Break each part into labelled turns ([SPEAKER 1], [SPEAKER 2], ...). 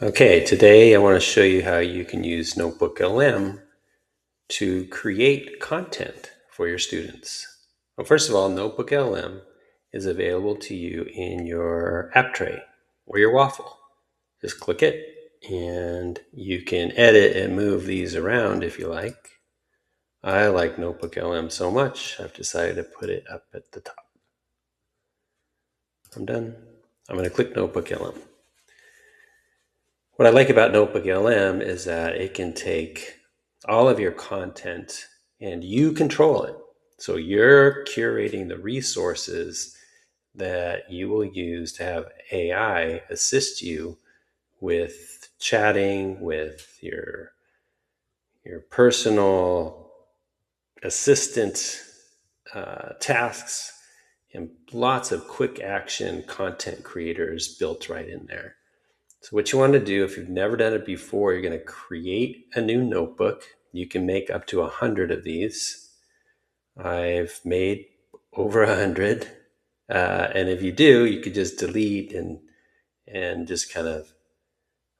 [SPEAKER 1] Okay, today I want to show you how you can use NotebookLM to create content for your students. Well, first of all, NotebookLM is available to you in your app tray or your waffle. Just click it and you can edit and move these around if you like. I like NotebookLM so much, I've decided to put it up at the top. I'm done. I'm going to click NotebookLM. What I like about NotebookLM is that it can take all of your content and you control it. So you're curating the resources that you will use to have AI assist you with chatting, with your personal assistant tasks, and lots of quick action content creators built right in there. So what you want to do, if you've never done it before, you're going to create a new notebook. You can make up to 100 of these. I've made over 100. And if you do, you could just delete and just kind of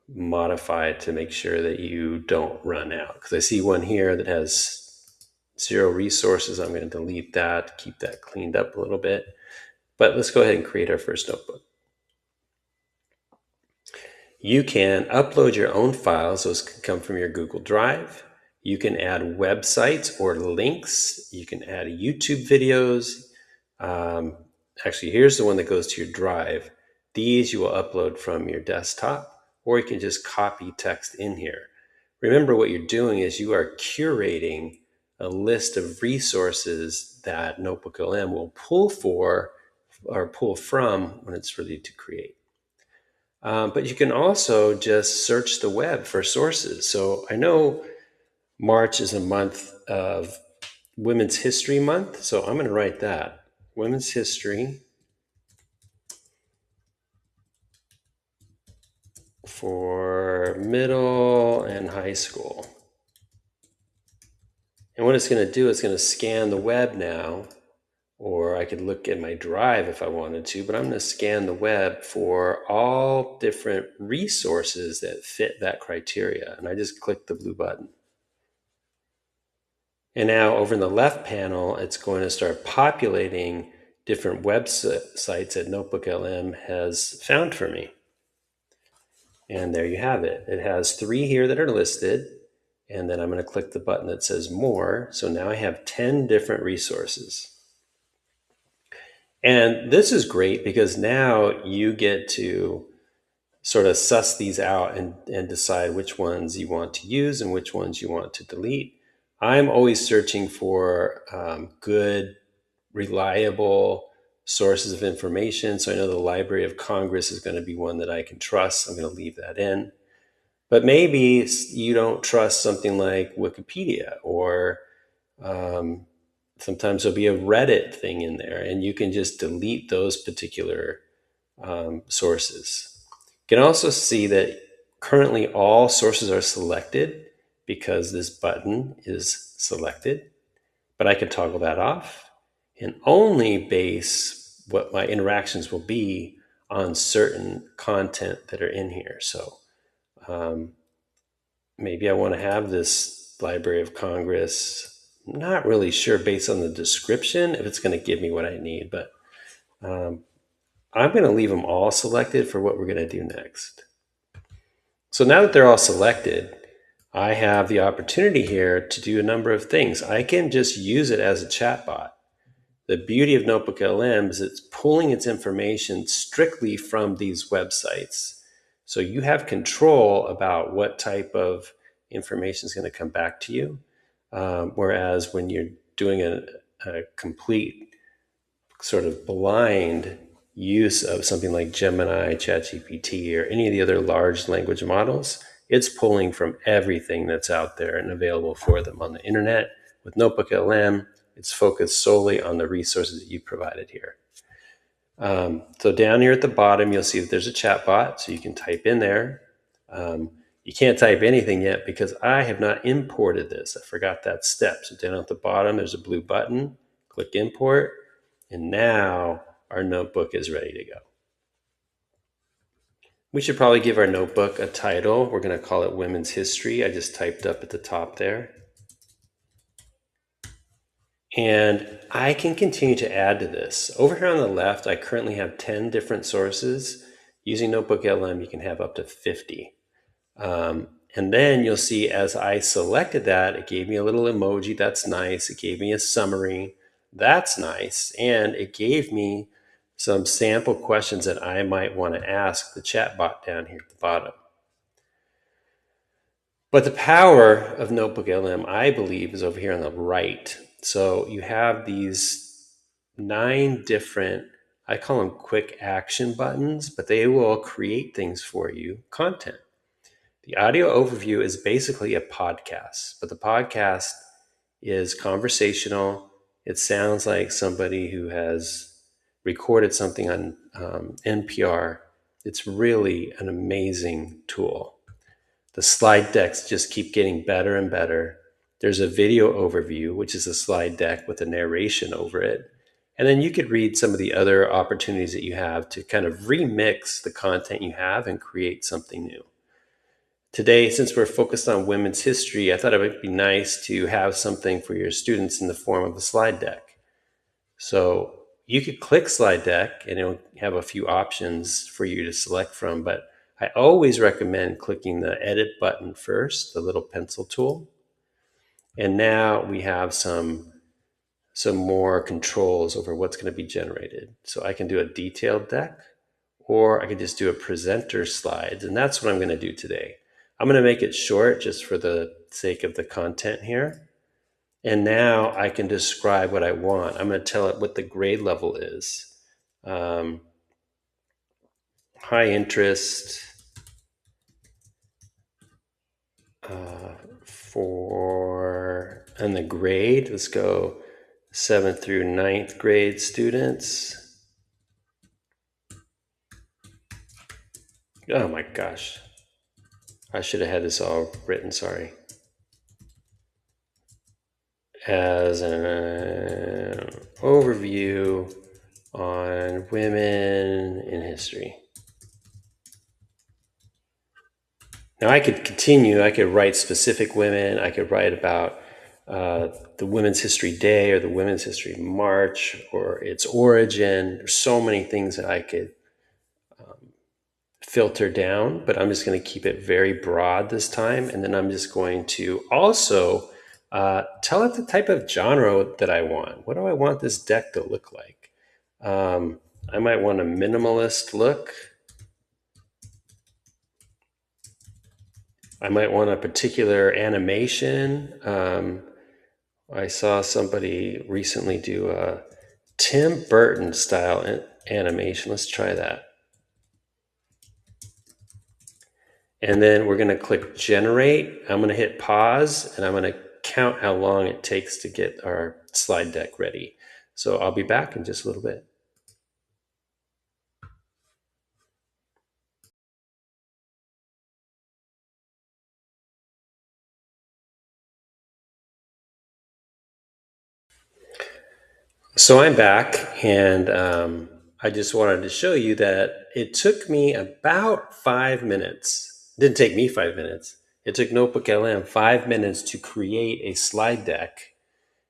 [SPEAKER 1] modify it to make sure that you don't run out. Because I see one here that has 0 resources. I'm going to delete that, keep that cleaned up a little bit. But let's go ahead and create our first notebook. You can upload your own files. Those can come from your Google Drive. You can add websites or links. You can add YouTube videos. Actually, here's the one that goes to your Drive. These you will upload from your desktop, or you can just copy text in here. Remember, what you're doing is you are curating a list of resources that NotebookLM will pull for or pull from when it's ready to create. But you can also just search the web for sources. So I know March is a month of Women's History Month, so I'm going to write that. Women's History for middle and high school. And what it's going to do, it's going to scan the web now, or I could look at my Drive if I wanted to, but I'm going to scan the web for all different resources that fit that criteria. And I just click the blue button. And now over in the left panel, it's going to start populating different websites that NotebookLM has found for me. And there you have it. It has 3 here that are listed. And then I'm going to click the button that says more. So now I have 10 different resources. And this is great because now you get to sort of suss these out and decide which ones you want to use and which ones you want to delete. I'm always searching for good, reliable sources of information. So I know the Library of Congress is going to be one that I can trust. I'm going to leave that in. But maybe you don't trust something like Wikipedia, or sometimes there'll be a Reddit thing in there, and you can just delete those particular sources. You can also see that currently all sources are selected because this button is selected, but I can toggle that off and only base what my interactions will be on certain content that are in here. So maybe I want to have this Library of Congress. I'm not really sure based on the description if it's going to give me what I need, but I'm going to leave them all selected for what we're going to do next. So now that they're all selected, I have the opportunity here to do a number of things. I can just use it as a chatbot. The beauty of NotebookLM is it's pulling its information strictly from these websites. So you have control about what type of information is going to come back to you. Whereas when you're doing a complete sort of blind use of something like Gemini, ChatGPT, or any of the other large language models, it's pulling from everything that's out there and available for them on the internet. With NotebookLM, it's focused solely on the resources that you provided here. So down here at the bottom, you'll see that there's a chat bot, so you can type in there. You can't type anything yet because I have not imported this. I forgot that step. So down at the bottom, there's a blue button. Click import, and now our notebook is ready to go. We should probably give our notebook a title. We're going to call it Women's History. I just typed up at the top there. And I can continue to add to this. Over here on the left, I currently have 10 different sources. Using NotebookLM, you can have up to 50. And then you'll see as I selected that, it gave me a little emoji. That's nice. It gave me a summary. That's nice. And it gave me some sample questions that I might want to ask the chat bot down here at the bottom. But the power of NotebookLM, I believe, is over here on the right. So you have these 9 different, I call them quick action buttons, but they will create things for you, content. The audio overview is basically a podcast, but the podcast is conversational. It sounds like somebody who has recorded something on NPR. It's really an amazing tool. The slide decks just keep getting better and better. There's a video overview, which is a slide deck with a narration over it. And then you could read some of the other opportunities that you have to kind of remix the content you have and create something new. Today, since we're focused on women's history, I thought it would be nice to have something for your students in the form of a slide deck. So you could click slide deck and it'll have a few options for you to select from, but I always recommend clicking the edit button first, the little pencil tool. And now we have some more controls over what's going to be generated. So I can do a detailed deck, or I could just do a presenter slides. And that's what I'm going to do today. I'm going to make it short just for the sake of the content here. And now I can describe what I want. I'm going to tell it what the grade level is. High interest and the grade, let's go 7th through 9th grade students. Oh my gosh. I should have had this all written, sorry. As an overview on women in history. Now I could continue, I could write specific women, I could write about the Women's History Day or the Women's History March or its origin. There's so many things that I could filter down, but I'm just going to keep it very broad this time. And then I'm just going to also tell it the type of genre that I want. What do I want this deck to look like? I might want a minimalist look. I might want a particular animation. I saw somebody recently do a Tim Burton style animation. Let's try that. And then we're going to click generate. I'm going to hit pause and I'm going to count how long it takes to get our slide deck ready. So I'll be back in just a little bit. So I'm back, and I just wanted to show you that it took me about 5 minutes. It didn't take me 5 minutes. It took NotebookLM 5 minutes to create a slide deck.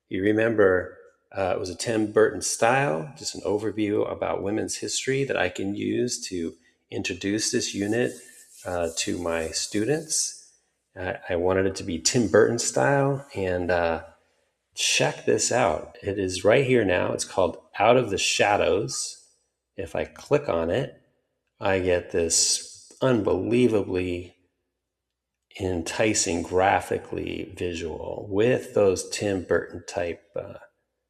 [SPEAKER 1] You remember it was a Tim Burton style, just an overview about women's history that I can use to introduce this unit to my students. I wanted it to be Tim Burton style, and check this out. It is right here now. It's called Out of the Shadows. If I click on it, I get this unbelievably enticing graphically visual with those Tim Burton type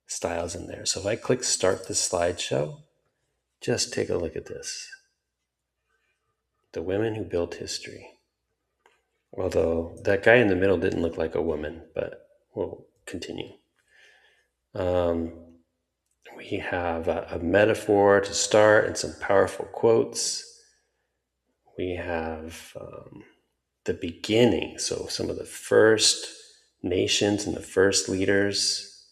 [SPEAKER 1] styles in there. So if I click start the slideshow, just take a look at this. The women who built history. Although that guy in the middle didn't look like a woman, but we'll continue. We have a metaphor to start and some powerful quotes. We have the beginning, so some of the first nations and the first leaders.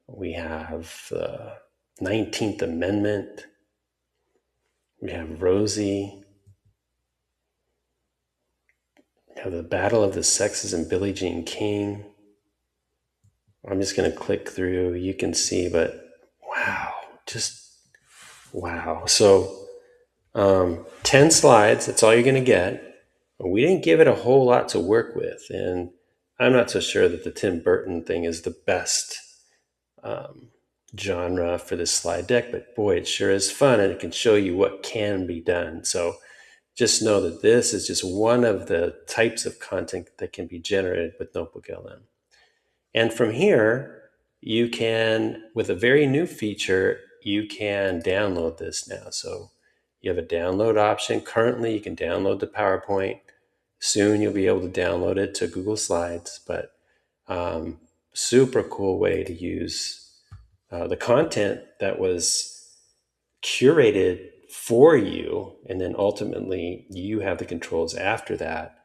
[SPEAKER 1] We have the 19th Amendment. We have Rosie. have the Battle of the Sexes and Billie Jean King. I'm just going to click through. You can see, but wow, just wow. So 10 slides, that's all you're going to get. We didn't give it a whole lot to work with. And I'm not so sure that the Tim Burton thing is the best um, genre for this slide deck, but boy, it sure is fun and it can show you what can be done. So just know that this is just one of the types of content that can be generated with NotebookLM. And from here, you can, with a very new feature, you can download this now. So you have a download option. Currently, you can download the PowerPoint. Soon, you'll be able to download it to Google Slides. But super cool way to use the content that was curated for you, and then ultimately you have the controls after that,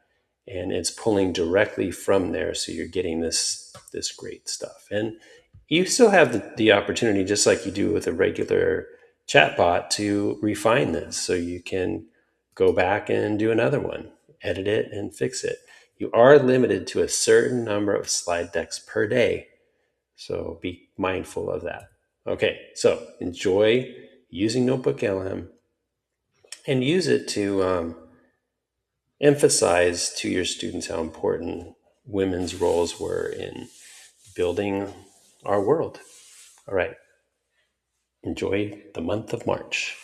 [SPEAKER 1] and it's pulling directly from there, so you're getting this great stuff. And you still have the opportunity, just like you do with a regular chatbot, to refine this, so you can go back and do another one, edit it and fix it. You are limited to a certain number of slide decks per day, so be mindful of that. Okay, so enjoy using NotebookLM and use it to emphasize to your students how important women's roles were in building our world. All right, enjoy the month of March.